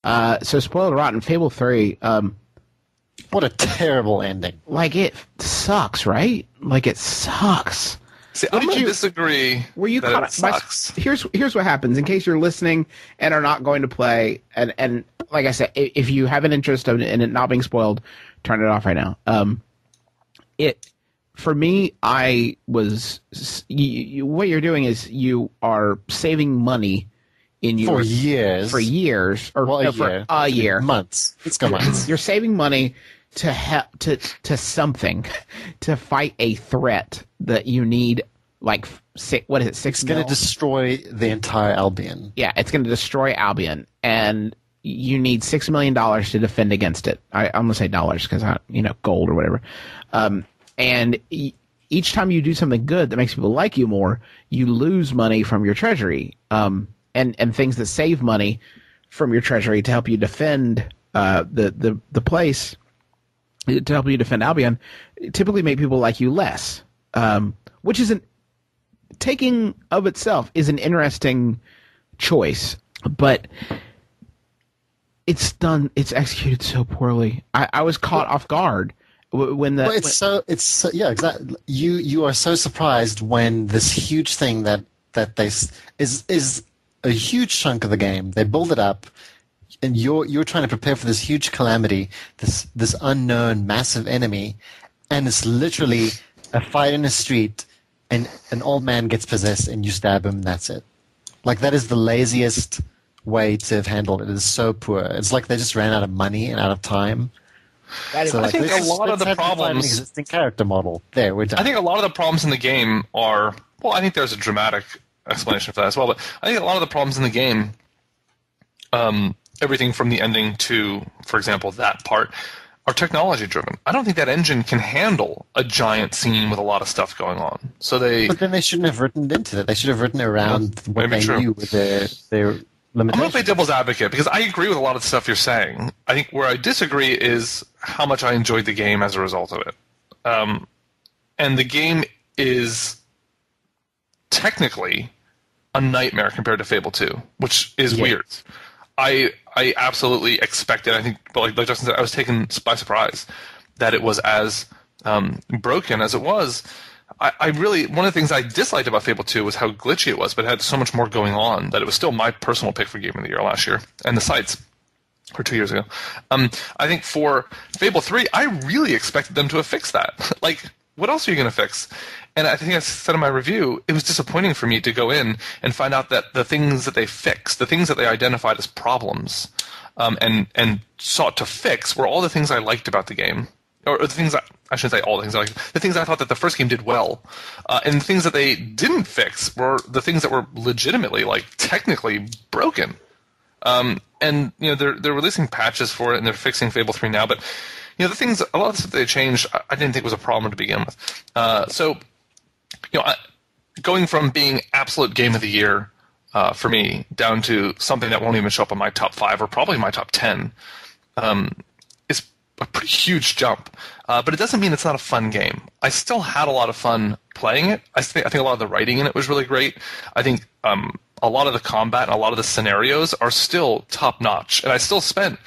So Spoiled Rotten, Fable 3, what a terrible ending. like, it sucks, right? Like, it sucks. See, I'm going to disagree. Were you that caught it up? sucks. Here's what happens in case you're listening and are not going to play. And like I said, if you have an interest in it not being spoiled, turn it off right now. For me, I was what you're doing is you are saving money in your For years. for years or Well, no, for a year. Months. Let's go months. You're saving money to something to fight a threat that you need. Like what is it? 6 It's going to destroy the entire Albion. Yeah, it's going to destroy Albion, and you need $6 million to defend against it. I'm going to say dollars because gold or whatever. And each time you do something good that makes people like you more, you lose money from your treasury. And things that save money from your treasury to help you defend the place, to help you defend Albion, typically make people like you less, which isn't. Taking of itself is an interesting choice, but it's executed so poorly. I was caught off guard when the. Well, it's so yeah, exactly. You are so surprised when this huge thing that they is a huge chunk of the game. They build it up, and you're trying to prepare for this huge calamity, this unknown massive enemy, and it's literally a fight in the street. And an old man gets possessed and you stab him and that's it. Like, that is the laziest way to have handled it. It is so poor. It's like they just ran out of money and out of time. I think a lot of the problems... an existing character model. There, we're done. I think a lot of the problems in the game are... Well, I think there's a dramatic explanation for that as well, but I think a lot of the problems in the game, everything from the ending to, for example, that part, are technology-driven. I don't think that engine can handle a giant scene with a lot of stuff going on. But then they shouldn't have written into that. They should have written around what they knew with their limitations. I'm going to play devil's advocate because I agree with a lot of the stuff you're saying. I think where I disagree is how much I enjoyed the game as a result of it. And the game is technically a nightmare compared to Fable 2, which is weird. I absolutely expected. I think, but like Justin said, I was taken by surprise that it was as broken as it was. I really, one of the things I disliked about Fable 2 was how glitchy it was, but it had so much more going on that it was still my personal pick for Game of the Year last year, and the sites, or 2 years ago. I think for Fable 3, I really expected them to have fixed that. Like, what else are you going to fix? And I think I said in my review, it was disappointing for me to go in and find out that the things that they fixed, the things that they identified as problems, and sought to fix, were all the things I liked about the game. Or the things I shouldn't say all the things I liked. The things I thought that the first game did well. And the things that they didn't fix were the things that were legitimately, like, technically broken. And, they're releasing patches for it, and they're fixing Fable 3 now, but, a lot of the stuff they changed, I didn't think was a problem to begin with. Going from being absolute game of the year for me down to something that won't even show up on my top 5 or probably my top 10 is a pretty huge jump. But it doesn't mean it's not a fun game. I still had a lot of fun playing it. I think a lot of the writing in it was really great. I think a lot of the combat and a lot of the scenarios are still top notch. And I still spent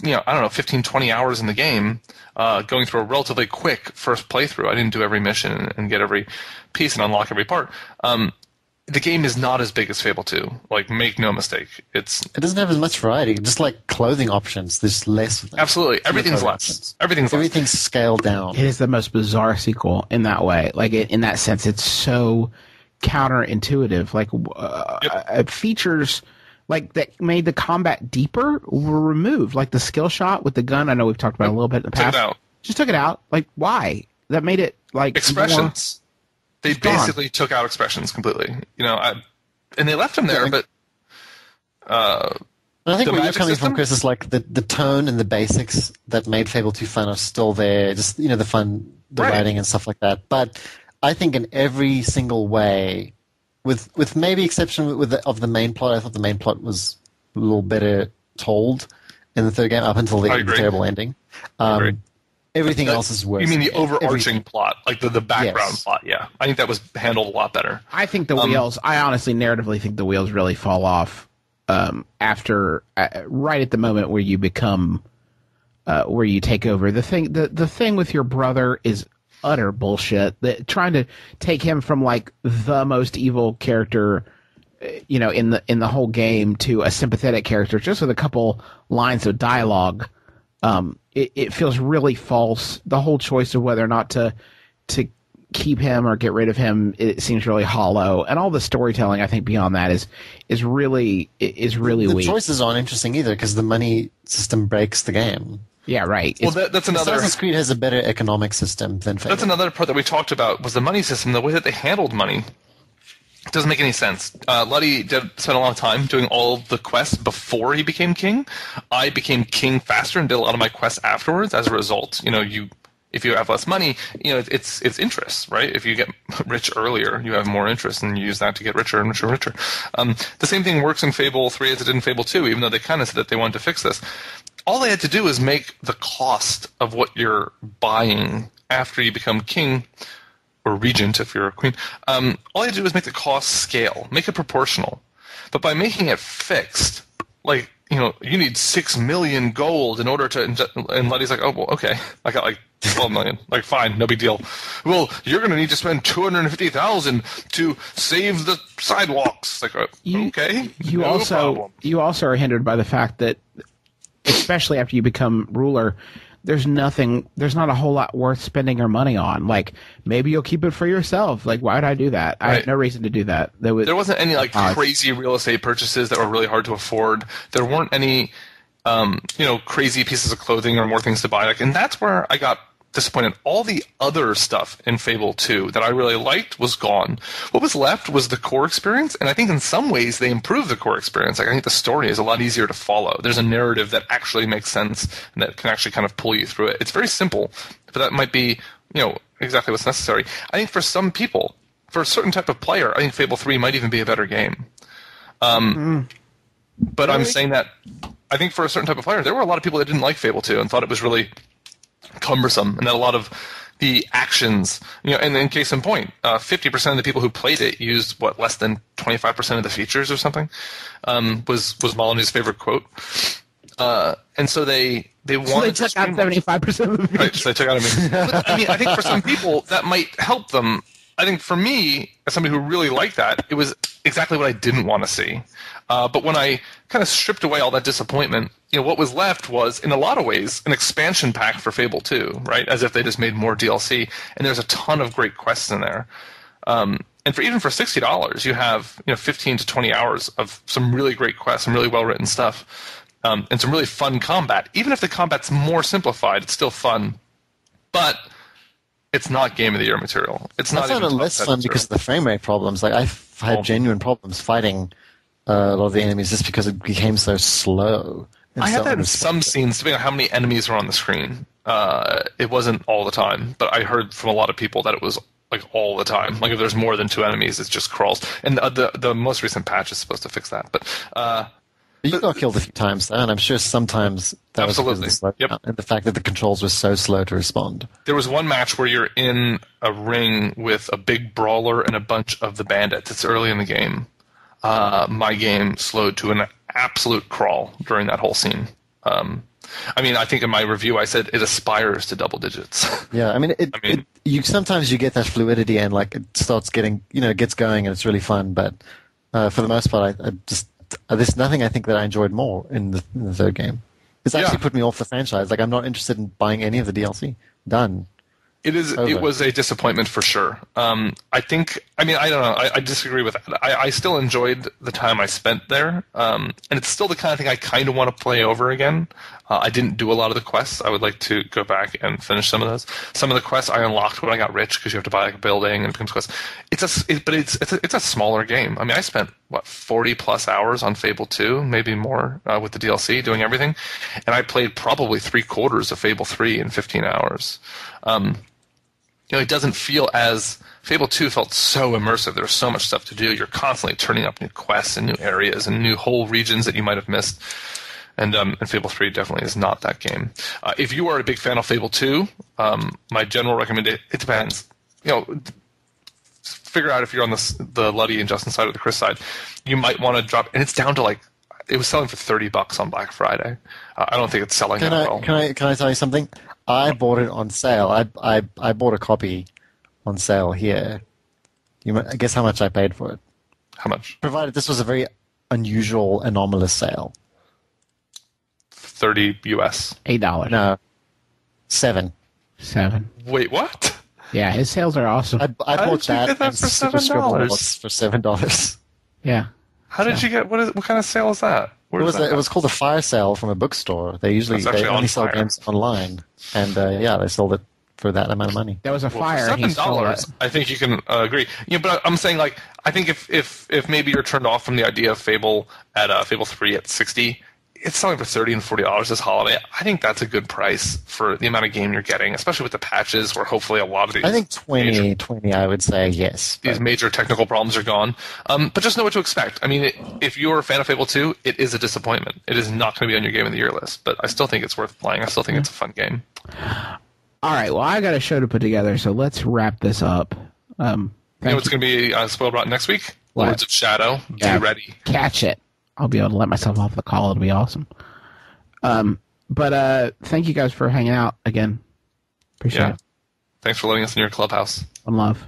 15, 20 hours in the game going through a relatively quick first playthrough. I didn't do every mission and get every piece and unlock every part. The game is not as big as Fable 2. Like, make no mistake. It doesn't have as much variety. Just like clothing options, there's less of them. Absolutely. Everything's less. Everything's scaled down. It is the most bizarre sequel in that way. Like, in that sense, it's so counterintuitive. Like, features like that made the combat deeper were removed. Like the skill shot with the gun. I know we've talked about it a little bit in the past. Took it out. Just took it out. Like, why? That made it like expressions. They basically took out expressions completely. And they left them there, but I think where you're coming from, Chris, is like the tone and the basics that made Fable 2 fun are still there. Just the fun, the writing and stuff like that. But I think in every single way, with maybe exception of the main plot, I thought the main plot was a little better told in the third game up until the terrible ending. Everything else is worse. You mean the overarching plot, like the background plot? Yeah, I think that was handled a lot better. I think the wheels. I honestly, narratively, think the wheels really fall off after right at the moment where you become where you take over. The thing with your brother is utter bullshit. Trying to take him from like the most evil character, you know, in the whole game to a sympathetic character just with a couple lines of dialogue, it feels really false. The whole choice of whether or not to keep him or get rid of him, it seems really hollow, and all the storytelling I think beyond that is really weak. The choices aren't interesting either because the money system breaks the game. Yeah, right. Well, that's another. Assassin's Creed has a better economic system than Fable. That's another part that we talked about was the money system. The way that they handled money doesn't make any sense. Luddy spent a lot of time doing all the quests before he became king. I became king faster and did a lot of my quests afterwards. As a result, you know, if you have less money, you know, it's interest, right? If you get rich earlier, you have more interest, and you use that to get richer and richer and richer. The same thing works in Fable 3 as it did in Fable 2, even though they kind of said that they wanted to fix this. All they had to do is make the cost of what you're buying after you become king, or regent if you're a queen, all you have to do is make the cost scale, make it proportional. But by making it fixed, like, you know, you need 6 million gold in order to, and Luddy's like, oh, well, okay, I got like 12 million. Like, fine, no big deal. Well, you're going to need to spend 250,000 to save the sidewalks. Like, okay, you also are hindered by the fact that, especially after you become ruler, there's not a whole lot worth spending your money on. Like, maybe you'll keep it for yourself. Like, why would I do that? Right. I had no reason to do that. There wasn't any like crazy real estate purchases that were really hard to afford. There weren't any, crazy pieces of clothing or more things to buy. Like, and that's where I got disappointed. All the other stuff in Fable 2 that I really liked was gone. What was left was the core experience, and I think in some ways they improved the core experience. Like, I think the story is a lot easier to follow. There's a narrative that actually makes sense and that can actually kind of pull you through it. It's very simple, but that might be, exactly what's necessary. I think for some people, for a certain type of player, I think Fable 3 might even be a better game. But really? I'm saying that I think for a certain type of player, there were a lot of people that didn't like Fable 2 and thought it was really cumbersome, and that a lot of the actions, and in case in point, 50% of the people who played it used less than 25% of the features or something, was Molyneux's favorite quote. And so they wanted to took out 75% of the features. Right, so they took out But, I think for some people that might help them. I think for me, as somebody who really liked that, it was exactly what I didn't want to see. But when I kind of stripped away all that disappointment, what was left was, in a lot of ways, an expansion pack for Fable 2, right? As if they just made more DLC. And there's a ton of great quests in there. And even for $60, you have 15 to 20 hours of some really great quests, some really well-written stuff, and some really fun combat. Even if the combat's more simplified, it's still fun. But it's not Game of the Year material. It's not. I found it less fun because of the frame rate problems. Like, I've had genuine problems fighting a lot of the enemies just because it became so slow. I had that in some scenes, depending on how many enemies were on the screen. It wasn't all the time, but I heard from a lot of people that it was like all the time. Like, if there's more than 2 enemies, it just crawls. And the most recent patch is supposed to fix that. But you got killed a few times there, and I'm sure sometimes that was because of the slowdown and the fact that the controls were so slow to respond. There was one match where you're in a ring with a big brawler and a bunch of the bandits. It's early in the game. My game slowed to an absolute crawl during that whole scene. I think in my review I said it aspires to double digits. Yeah, you sometimes you get that fluidity and like it starts getting, it gets going and it's really fun. But for the most part, there's nothing I think that I enjoyed more in the third game. It's actually put me off the franchise. Like, I'm not interested in buying any of the DLC. Done. It was a disappointment for sure. I don't know. I disagree with that. I still enjoyed the time I spent there. And it's still the kind of thing I kind of want to play over again. I didn't do a lot of the quests. I would like to go back and finish some of those. Some of the quests I unlocked when I got rich because you have to buy like a building and it becomes quests. It's a smaller game. I spent 40 plus hours on Fable 2, maybe more with the DLC, doing everything, and I played probably 3/4 of Fable 3 in 15 hours. It doesn't feel as Fable 2 felt so immersive. There was so much stuff to do. You're constantly turning up new quests and new areas and new whole regions that you might have missed. And Fable 3 definitely is not that game. If you are a big fan of Fable 2, my general recommendation, it depends. Figure out if you're on the Luddy and Justin side or the Chris side. You might want to drop, and it's down to like it was selling for $30 on Black Friday. I don't think it's selling that well. Can I tell you something? I bought it on sale. I bought a copy on sale here. Guess how much I paid for it? How much? Provided this was a very unusual, anomalous sale. $30 US. $8. No, $7. Wait, what? Yeah, his sales are awesome. I How bought did you get that and for Super Scribble $7? books for $7. Yeah. How did you get? What kind of sale is that? Where It is that? was called a fire sale from a bookstore. They That's actually only on sell fire. games online, and they sold it for that amount of money. There was a Well, fire. for and he stole $7, it. I think you can agree. Yeah, but I'm saying like I think if maybe you're turned off from the idea of Fable at Fable 3 at $60, it's selling for $30 and $40 this holiday. I think that's a good price for the amount of game you're getting, especially with the patches, where hopefully a lot of these. I think 20, I would say yes. These major technical problems are gone. But just know what to expect. I mean, if you're a fan of Fable 2, it is a disappointment. It is not going to be on your Game of the Year list, but I still think it's worth playing. I still think it's a fun game. All right. Well, I got a show to put together, so let's wrap this up. You know what's going to be SpoiledRotten next week? What? Lords of Shadow. Yeah. Be ready. Catch it. I'll be able to let myself off the call. It'll be awesome. But thank you guys for hanging out again. Appreciate it. Thanks for letting us in your clubhouse. One love.